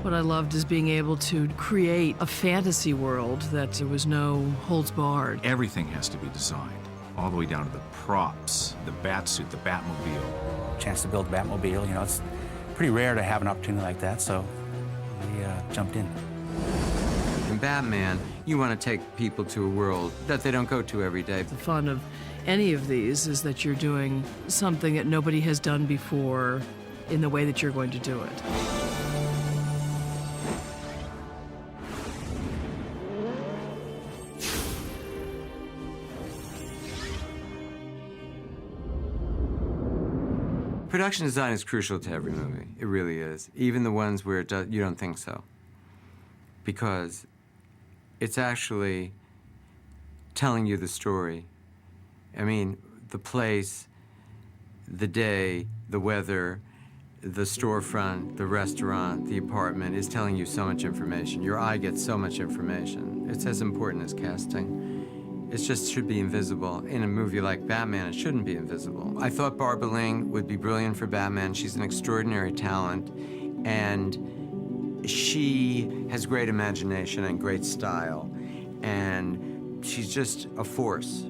What I loved is being able to create a fantasy world that there was no holds barred. Everything has to be designed, all the way down to the props, the bat suit, the Batmobile. Chance to build a Batmobile, you know, it's pretty rare to have an opportunity like that, so we jumped in. In Batman, you want to take people to a world that they don't go to every day. The fun of any of these is that you're doing something that nobody has done before in the way that you're going to do it. Production design is crucial to every movie. It really is. Even the ones where you don't think so. Because it's actually telling you the story. I mean, the place, the day, the weather, the storefront, the restaurant, the apartment is telling you so much information. Your eye gets so much information. It's as important as casting. It just should be invisible. In a movie like Batman, it shouldn't be invisible. I thought Barbara Ling would be brilliant for Batman. She's an extraordinary talent, and she has great imagination and great style, and she's just a force.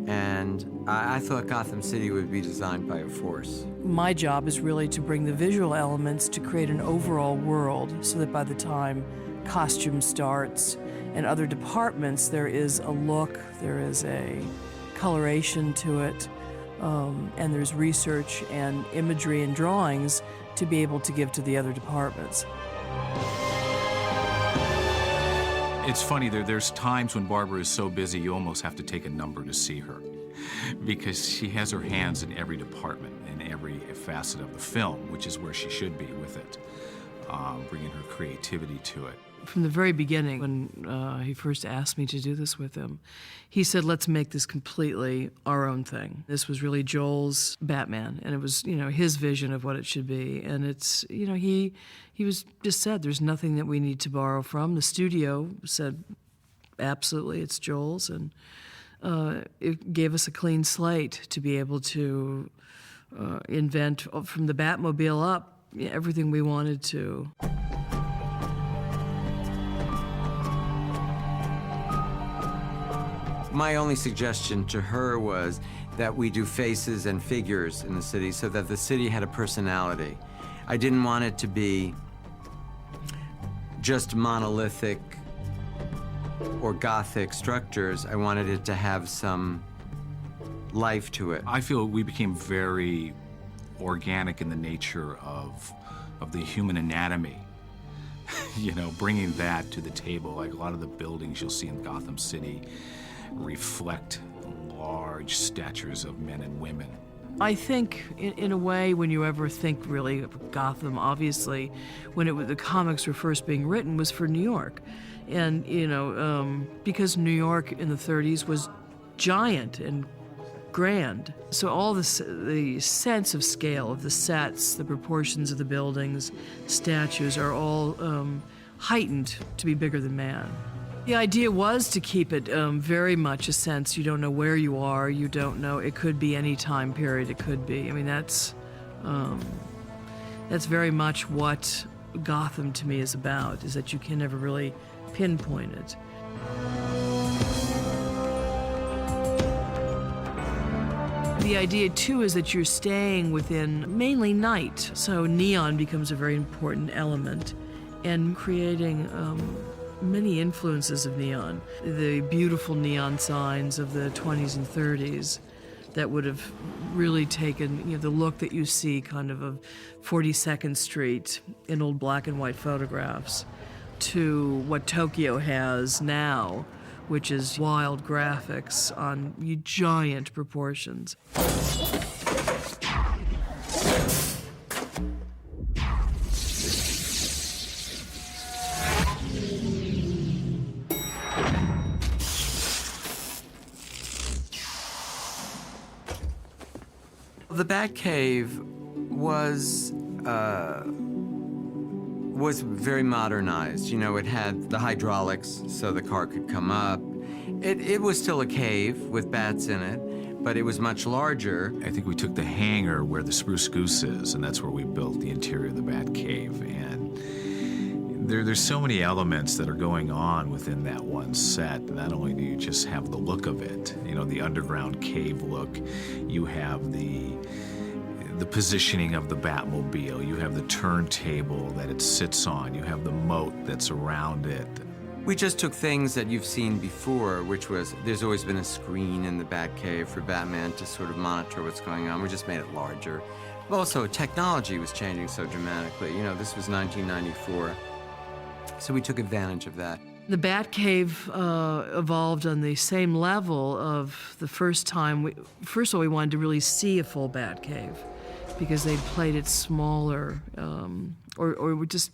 And I thought Gotham City would be designed by a force. My job is really to bring the visual elements to create an overall world so that by the time costume starts and other departments, there is a look, there is a coloration to it, and there's research and imagery and drawings to be able to give to the other departments. It's funny, there's times when Barbara is so busy you almost have to take a number to see her, because she has her hands in every department, in every facet of the film, which is where she should be with it, bringing her creativity to it. From the very beginning, when he first asked me to do this with him, he said, let's make this completely our own thing. This was really Joel's Batman, and it was, you know, his vision of what it should be. And it's, you know, he was just said, there's nothing that we need to borrow from. The studio said, absolutely, it's Joel's, and it gave us a clean slate to be able to invent from the Batmobile up everything we wanted to. My only suggestion to her was that we do faces and figures in the city so that the city had a personality. I didn't want it to be just monolithic or Gothic structures. I wanted it to have some life to it. I feel we became very organic in the nature of the human anatomy. You know, bringing that to the table, like a lot of the buildings you'll see in Gotham City reflect large statures of men and women. I think, in a way, when you ever think really of Gotham, obviously, when the comics were first being written, was for New York. And, you know, because New York in the 30s was giant and grand. So all the sense of scale of the sets, the proportions of the buildings, statues are all heightened to be bigger than man. The idea was to keep it very much a sense you don't know where you are, you don't know, it could be any time period, it could be. I mean, that's very much what Gotham to me is about, is that you can never really pinpoint it. The idea, too, is that you're staying within mainly night, so neon becomes a very important element, and creating many influences of neon. The beautiful neon signs of the 20s and 30s that would have really taken, you know, the look that you see kind of 42nd Street in old black and white photographs to what Tokyo has now, which is wild graphics on giant proportions. The Batcave was very modernized. You know, it had the hydraulics so the car could come up. It was still a cave with bats in it, but it was much larger. I think we took the hangar where the Spruce Goose is, and that's where we built the interior of the Batcave. And there's so many elements that are going on within that one set. Not only do you just have the look of it, you know, the underground cave look, you have the positioning of the Batmobile, you have the turntable that it sits on, you have the moat that's around it. We just took things that you've seen before, which was, there's always been a screen in the Batcave for Batman to sort of monitor what's going on. We just made it larger. Also, technology was changing so dramatically. You know, this was 1994, so we took advantage of that. The Batcave evolved on the same level of the first time. First of all, we wanted to really see a full Batcave because they'd played it smaller or just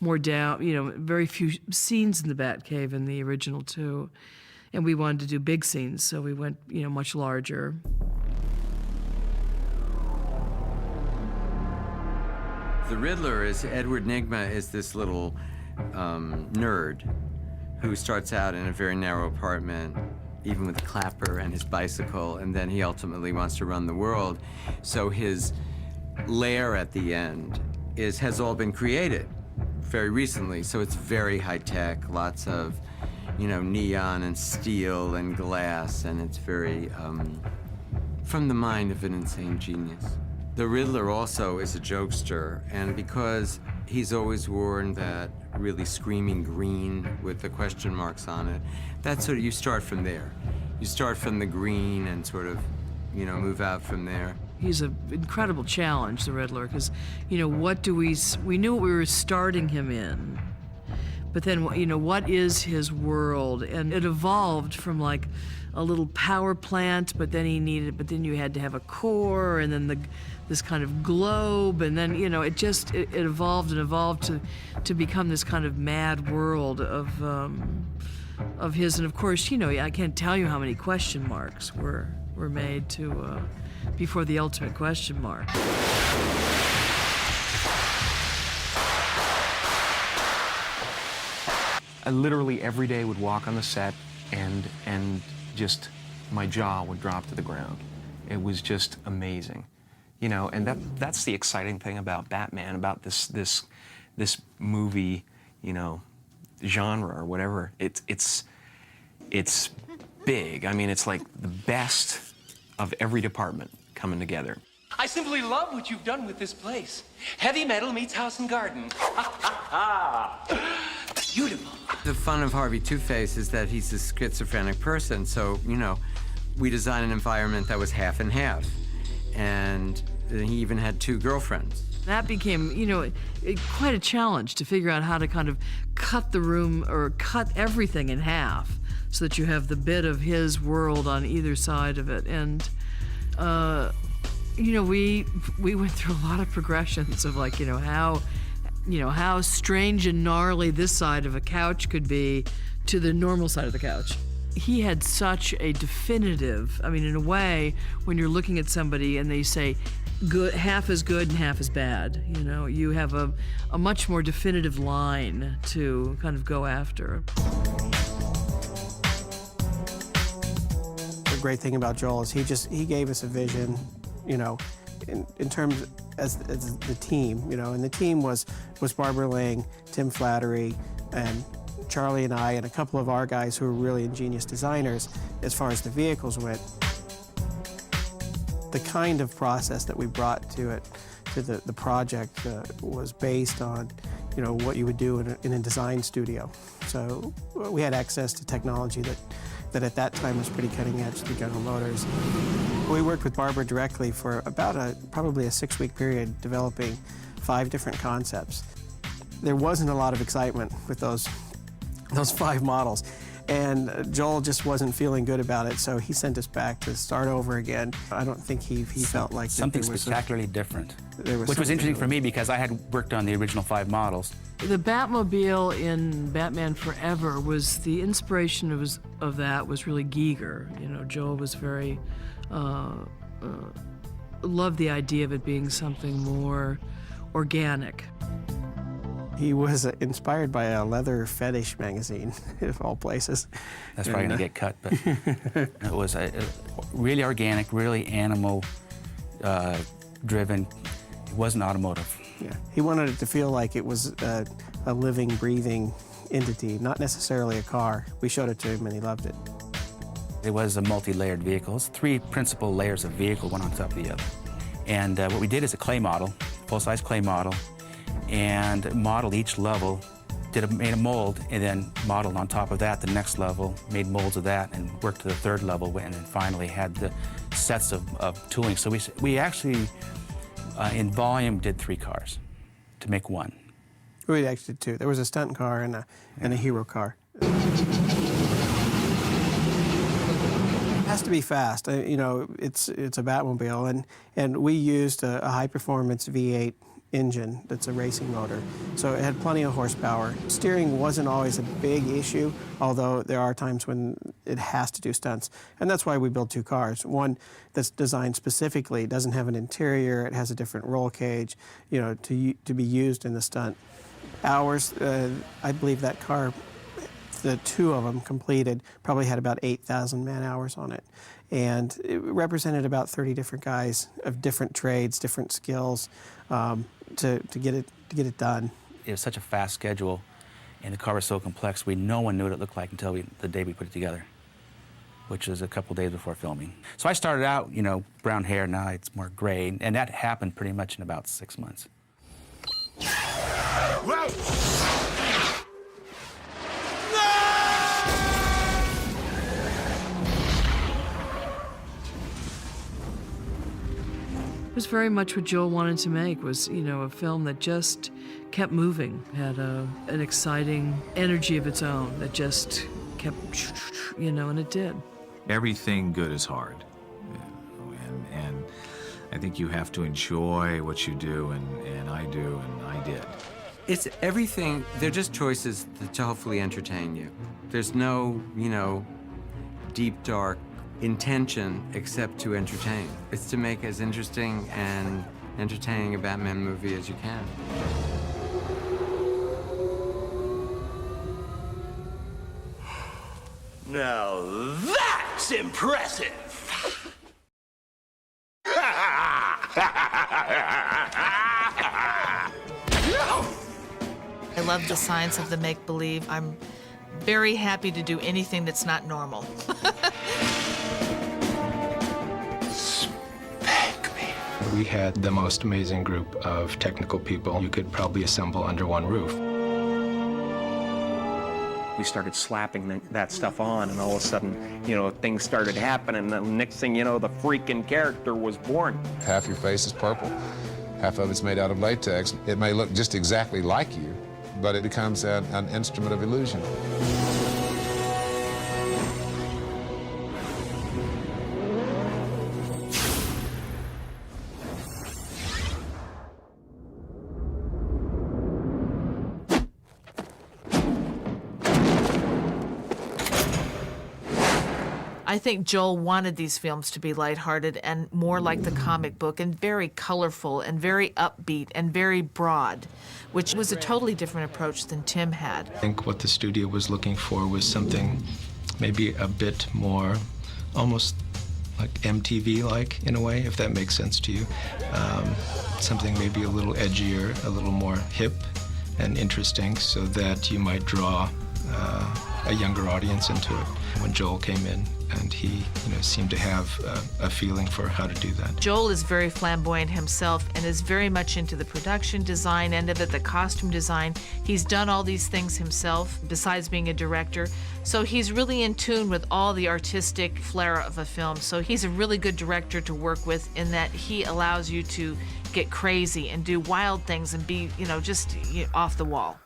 more down, you know, very few scenes in the Batcave in the original two. And we wanted to do big scenes, so we went, you know, much larger. The Riddler is, Edward Nygma is this little nerd who starts out in a very narrow apartment, even with a clapper and his bicycle, and then he ultimately wants to run the world. So his lair at the end has all been created very recently, so it's very high-tech, lots of, you know, neon and steel and glass, and it's very from the mind of an insane genius. The Riddler also is a jokester, and because he's always worn that really screaming green with the question marks on it, that's sort of, you start from there. You start from the green and sort of, you know, move out from there. He's an incredible challenge, the Riddler, because, you know, we knew what we were starting him in, but then, you know, what is his world? And it evolved from like a little power plant, but then you had to have a core, and then this kind of globe, and then, you know, it evolved and evolved to become this kind of mad world of his. And of course, you know, I can't tell you how many question marks were made to before the ultimate question mark. I literally every day would walk on the set and just my jaw would drop to the ground. It was just amazing, you know. And that's the exciting thing about Batman, about this movie, you know, genre or whatever. It's big. I mean, it's like the best of every department coming together. I simply love what you've done with this place. Heavy metal meets house and garden. Ha ha ha! Beautiful. The fun of Harvey Two-Face is that he's a schizophrenic person, so, you know, we designed an environment that was half and half. And he even had 2 girlfriends. That became, you know, quite a challenge to figure out how to kind of cut the room or cut everything in half so that you have the bit of his world on either side of it. And, you know, we went through a lot of progressions of, like, how strange and gnarly this side of a couch could be to the normal side of the couch. He had such a definitive, I mean, in a way, when you're looking at somebody and they say, good, half is good and half is bad, you know, you have a much more definitive line to kind of go after. The great thing about Joel is he gave us a vision, you know, in terms as the team, you know, and the team was Barbara Ling, Tim Flattery, and Charlie and I, and a couple of our guys who were really ingenious designers as far as the vehicles went. The kind of process that we brought to it, to the project, was based on, you know, what you would do in a design studio. So we had access to technology that at that time was pretty cutting edge to General Motors. We worked with Barbara directly for about probably a 6-week period, developing 5 different concepts. There wasn't a lot of excitement with those 5 models, and Joel just wasn't feeling good about it, so he sent us back to start over again. I don't think he felt like something spectacularly different, which was interesting for me because I had worked on the original 5 models. The Batmobile in Batman Forever was the inspiration of that was really Giger. You know, Joel was very loved the idea of it being something more organic. He was inspired by a leather fetish magazine, of all places. That's probably going to get cut, but it was really organic, really animal driven. It wasn't automotive. Yeah, he wanted it to feel like it was a living, breathing entity, not necessarily a car. We showed it to him and he loved it. It was a multi-layered vehicle. It's 3 principal layers of vehicle, one on top of the other. And what we did is a clay model, full-size clay model, and modeled each level, made a mold, and then modeled on top of that the next level, made molds of that, and worked to the 3rd level, and then finally had the sets of tooling. So we actually, in volume, did 3 cars to make one. We actually did 2. There was a stunt car and a hero car. It has to be fast. You know, it's a Batmobile, and we used a high-performance V8 engine that's a racing motor, so it had plenty of horsepower. Steering wasn't always a big issue, although there are times when it has to do stunts, and that's why we build 2 cars. One that's designed specifically, doesn't have an interior, it has a different roll cage, you know, to be used in the stunt. Hours, I believe that car, the 2 of them completed, probably had about 8,000 man-hours on it. And it represented about 30 different guys of different trades, different skills, to get it done. It was such a fast schedule, and the car was so complex, no one knew what it looked like until the day we put it together, which was a couple days before filming. So I started out, you know, brown hair, now it's more gray, and that happened pretty much in about 6 months. It was very much what Joel wanted to make, was, you know, a film that just kept moving, had an exciting energy of its own that just kept, you know, and it did. Everything good is hard. And I think you have to enjoy what you do, and I do, and I did. It's everything. They're just choices to hopefully entertain you. There's no, you know, deep, dark intention except to entertain. It's to make as interesting and entertaining a Batman movie as you can. Now that's impressive! I love the science of the make-believe. I'm very happy to do anything that's not normal. Spank me. We had the most amazing group of technical people you could probably assemble under one roof. We started slapping that stuff on, and all of a sudden, you know, things started happening, and the next thing you know, the freaking character was born. Half your face is purple, half of it's made out of latex. It may look just exactly like you, but it becomes an instrument of illusion. I think Joel wanted these films to be lighthearted and more like the comic book, and very colorful and very upbeat and very broad, which was a totally different approach than Tim had. I think what the studio was looking for was something maybe a bit more, almost like MTV-like in a way, if that makes sense to you. Something maybe a little edgier, a little more hip and interesting, so that you might draw a younger audience into it. When Joel came in, and he, you know, seemed to have a feeling for how to do that. Joel is very flamboyant himself and is very much into the production design end of it, the costume design. He's done all these things himself, besides being a director. So he's really in tune with all the artistic flair of a film. So he's a really good director to work with in that he allows you to get crazy and do wild things and be, you know, just off the wall.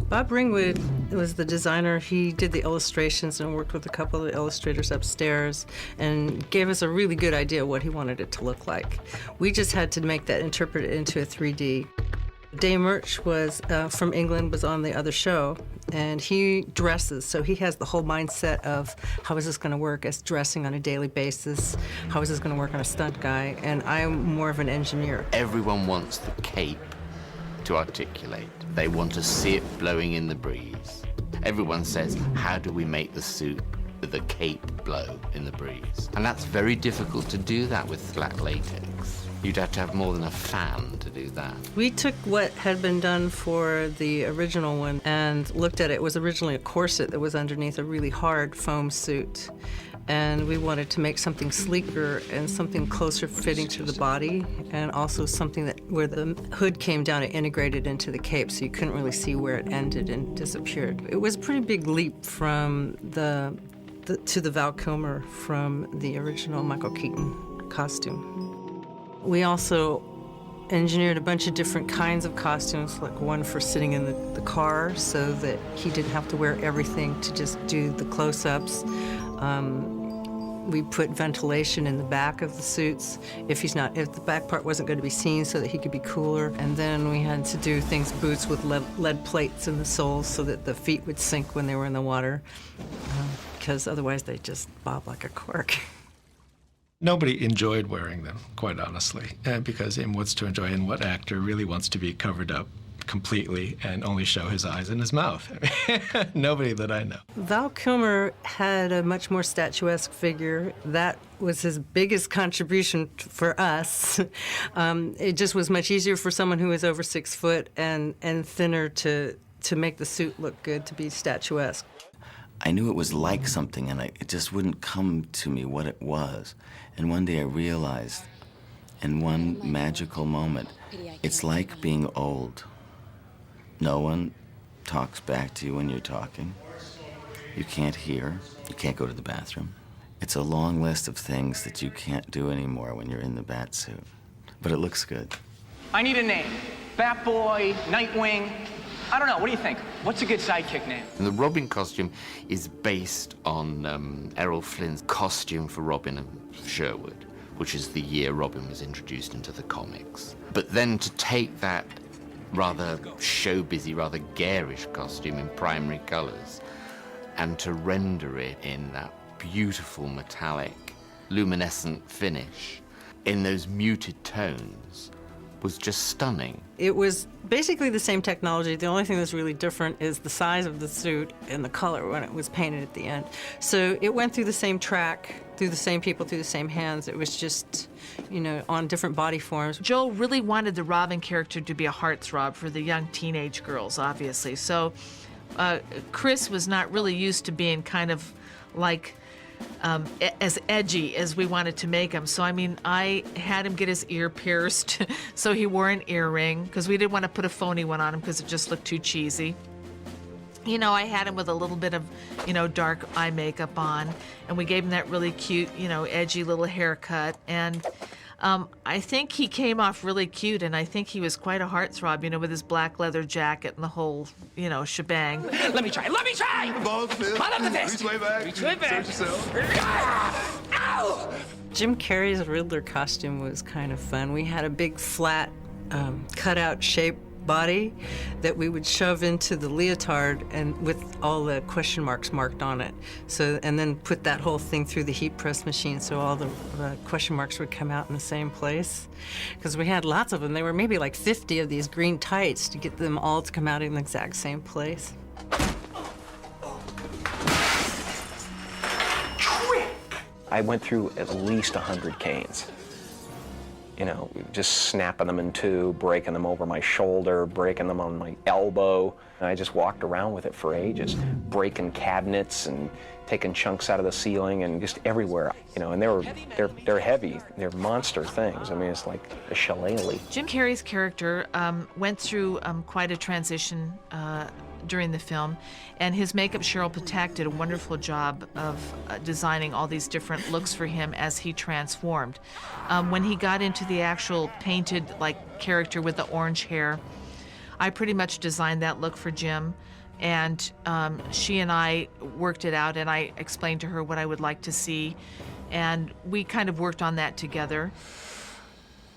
Bob Ringwood was the designer. He did the illustrations and worked with a couple of the illustrators upstairs and gave us a really good idea of what he wanted it to look like. We just had to make that, interpret it into a 3D. Dave Murch was from England, was on the other show, and he dresses, so he has the whole mindset of how is this going to work as dressing on a daily basis, how is this going to work on a stunt guy, and I'm more of an engineer. Everyone wants the cape to articulate. They want to see it blowing in the breeze. Everyone says, how do we make the suit with a cape blow in the breeze. And that's very difficult to do that with flat latex. You'd have to have more than a fan to do that. We took what had been done for the original one and looked at it. It was originally a corset that was underneath a really hard foam suit. And we wanted to make something sleeker and something closer fitting to the body, and also something that where the hood came down, it integrated into the cape, so you couldn't really see where it ended and disappeared. It was a pretty big leap from to the Val Kilmer from the original Michael Keaton costume. We also engineered a bunch of different kinds of costumes, like one for sitting in the car so that he didn't have to wear everything to just do the close-ups. We put ventilation in the back of the suits if the back part wasn't going to be seen, so that he could be cooler. And then we had to do things, boots with lead plates in the soles so that the feet would sink when they were in the water, because otherwise they just bob like a cork. Nobody enjoyed wearing them, quite honestly, because in what's to enjoy, and what actor really wants to be covered up completely and only show his eyes and his mouth? Nobody that I know. Val Kilmer had a much more statuesque figure. That was his biggest contribution for us. It just was much easier for someone who was over 6 foot and thinner to make the suit look good, to be statuesque. I knew it was like something, and it just wouldn't come to me what it was. And one day I realized, in one magical moment, it's like being old. No one talks back to you when you're talking. You can't hear. You can't go to the bathroom. It's a long list of things that you can't do anymore when you're in the bat suit. But it looks good. I need a name. Batboy, Nightwing. I don't know. What do you think? What's a good sidekick name? And the Robin costume is based on Errol Flynn's costume for Robin of Sherwood, which is the year Robin was introduced into the comics. But then to take that rather show-busy, rather garish costume in primary colors and to render it in that beautiful metallic, luminescent finish in those muted tones was just stunning. It was basically the same technology. The only thing that's really different is the size of the suit and the color when it was painted at the end. So it went through the same track, through the same people, through the same hands. It was just, on different body forms. Joel really wanted the Robin character to be a heartthrob for the young teenage girls, obviously. So Chris was not really used to being kind of like as edgy as we wanted to make him. So, I had him get his ear pierced, so he wore an earring, because we didn't want to put a phony one on him because it just looked too cheesy. I had him with a little bit of, dark eye makeup on, and we gave him that really cute, edgy little haircut. And I think he came off really cute, and I think he was quite a heartthrob, with his black leather jacket and the whole, shebang. Let me try. Balls, Phil. Out of the vest. Reach way back. Reach way back. Search yourself. Ow! Jim Carrey's Riddler costume was kind of fun. We had a big flat cutout shape body that we would shove into the leotard, and with all the question marks marked on it. And then put that whole thing through the heat press machine, so all the question marks would come out in the same place. Because we had lots of them. There were maybe like 50 of these green tights to get them all to come out in the exact same place. I went through at least 100 canes. Just snapping them in two, breaking them over my shoulder, breaking them on my elbow. And I just walked around with it for ages, breaking cabinets and taking chunks out of the ceiling and just everywhere. And they're heavy. They're monster things. It's like a shillelagh. Jim Carrey's character went through quite a transition during the film, and his makeup, Cheryl Patak, did a wonderful job of designing all these different looks for him as he transformed. When he got into the actual painted character with the orange hair, I pretty much designed that look for Jim, and she and I worked it out, and I explained to her what I would like to see, and we kind of worked on that together.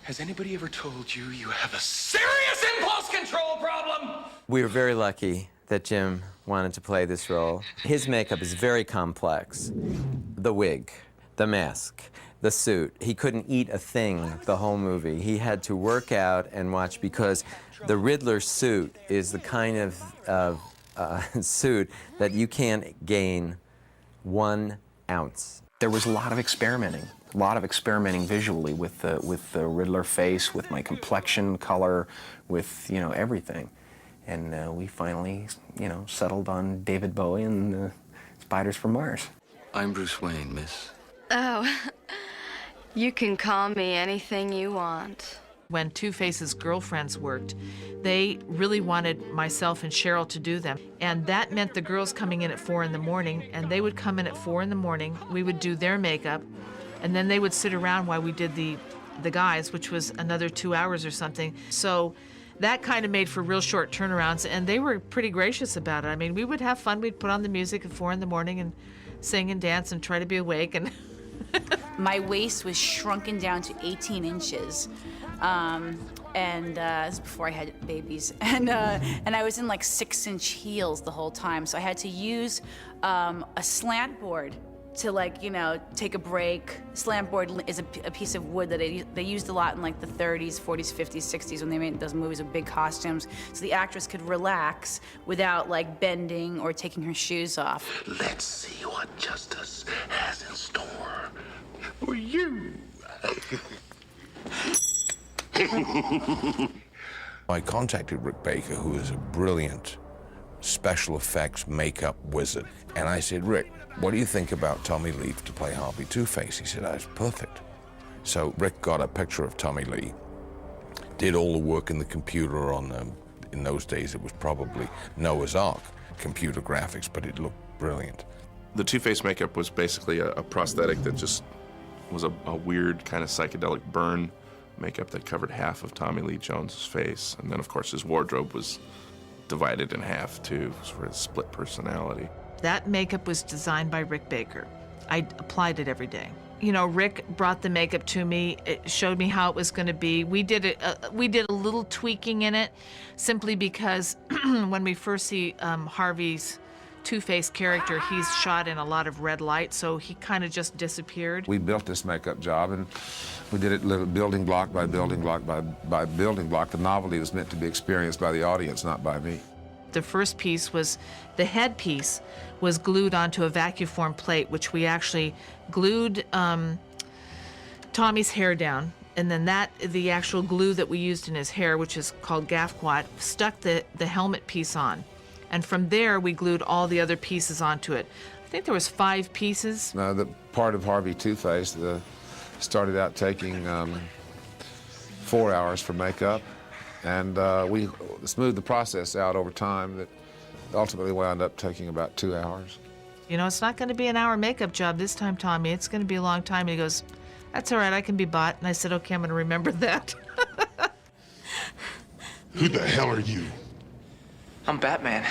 Has anybody ever told you you have a serious impulse control problem? We were very lucky that Jim wanted to play this role. His makeup is very complex. The wig, the mask, the suit. He couldn't eat a thing the whole movie. He had to work out and watch, because the Riddler suit is the kind of suit that you can't gain 1 ounce. There was a lot of experimenting visually with the Riddler face, with my complexion, color, with, you know, everything. And we finally, you know, settled on David Bowie and Spiders from Mars. I'm Bruce Wayne, miss. Oh, you can call me anything you want. When Two-Face's girlfriends worked, they really wanted myself and Cheryl to do them. And that meant the girls coming in at 4 in the morning, and they would come in at 4 in the morning, we would do their makeup, and then they would sit around while we did the guys, which was another 2 hours or something. So that kind of made for real short turnarounds, and they were pretty gracious about it. I mean, we would have fun. We'd put on the music at 4 in the morning and sing and dance and try to be awake. And my waist was shrunken down to 18 inches. This is before I had babies. And I was in like 6-inch heels the whole time. So I had to use a slant board to, like, you know, take a break. Slant board is a piece of wood that they used a lot in like the 30s, 40s, 50s, 60s when they made those movies with big costumes. So the actress could relax without like bending or taking her shoes off. Let's see what justice has in store for you. I contacted Rick Baker, who is a brilliant special effects makeup wizard. And I said, Rick, what do you think about Tommy Lee to play Harvey Two-Face? He said, that's perfect. So Rick got a picture of Tommy Lee, did all the work in the computer on them. In those days, it was probably Noah's Ark computer graphics, but it looked brilliant. The Two-Face makeup was basically a prosthetic that just was a weird kind of psychedelic burn makeup that covered half of Tommy Lee Jones's face. And then, of course, his wardrobe was divided in half, too, for his split personality. that makeup was designed by Rick Baker. I applied it every day. You know, Rick brought the makeup to me. It showed me how it was going to be. We did a little tweaking in it, simply because when we first see Harvey's Two-Face character, he's shot in a lot of red light, so he kind of just disappeared. We built this makeup job, and we did it little building block by building block by building block. The novelty was meant to be experienced by the audience, not by me. The first piece was, the headpiece was glued onto a vacuum form plate, which we actually glued Tommy's hair down, and then the actual glue that we used in his hair, which is called Gaffquat, stuck the helmet piece on. And from there, we glued all the other pieces onto it. I think there was 5 pieces. The part of Harvey Two-Face started out taking 4 hours for makeup, and we smoothed the process out over time that ultimately wound up taking about 2 hours. You know, it's not going to be an hour makeup job this time, Tommy. It's going to be a long time. And he goes, that's all right, I can be bought. And I said, okay, I'm going to remember that. Who the hell are you? I'm Batman.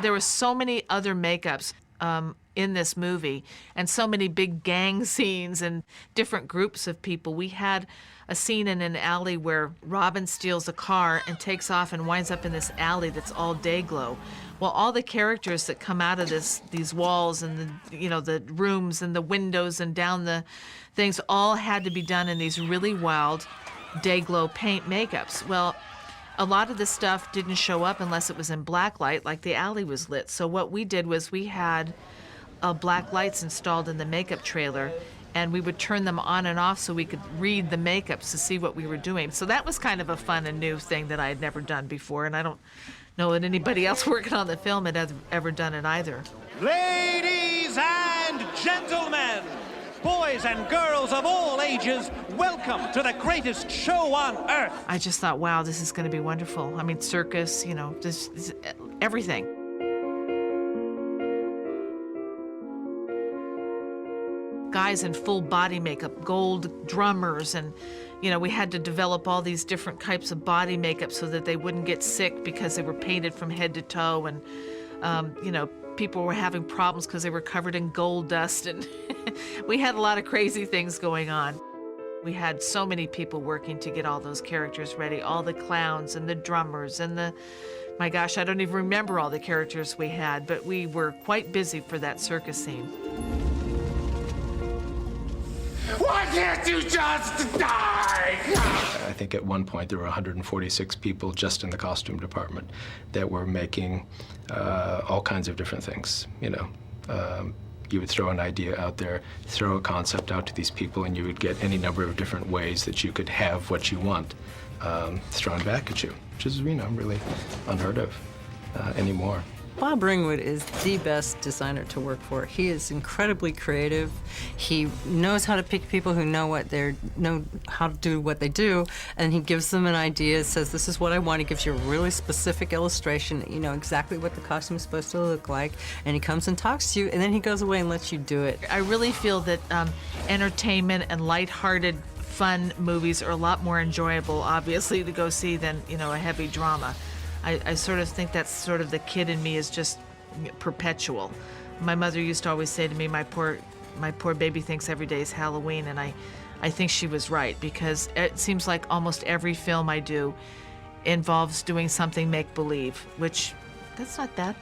There were so many other makeups in this movie, and so many big gang scenes and different groups of people. We had a scene in an alley where Robin steals a car and takes off and winds up in this alley that's all day glow. Well, all the characters that come out of these walls and the rooms and the windows and down the things all had to be done in these really wild day glow paint makeups. Well, a lot of the stuff didn't show up unless it was in black light, like the alley was lit. So what we did was we had black lights installed in the makeup trailer, and we would turn them on and off so we could read the makeups to see what we were doing. So that was kind of a fun and new thing that I had never done before, and I don't know that anybody else working on the film had ever done it either. Ladies and gentlemen, boys and girls of all ages, welcome to the greatest show on earth. I just thought, wow, this is going to be wonderful. I mean, circus, this everything. Guys in full body makeup, gold drummers, and we had to develop all these different types of body makeup so that they wouldn't get sick because they were painted from head to toe, and people were having problems because they were covered in gold dust, and we had a lot of crazy things going on. We had so many people working to get all those characters ready, all the clowns and the drummers and my gosh, I don't even remember all the characters we had, but we were quite busy for that circus scene. Why can't you just die? I think at one point there were 146 people just in the costume department that were making all kinds of different things, you know. You would throw an idea out there, throw a concept out to these people, and you would get any number of different ways that you could have what you want thrown back at you, which is, you know, really unheard of anymore. Bob Ringwood is the best designer to work for. He is incredibly creative. He knows how to pick people who know how to do what they do, and he gives them an idea, says, this is what I want. He gives you a really specific illustration, you know exactly what the costume is supposed to look like, and he comes and talks to you, and then he goes away and lets you do it. I really feel that entertainment and lighthearted, fun movies are a lot more enjoyable, obviously, to go see than, you know, a heavy drama. I sort of think that's sort of the kid in me is just perpetual. My mother used to always say to me, my poor baby thinks every day is Halloween, and I think she was right, because it seems like almost every film I do involves doing something make-believe, which, that's not bad.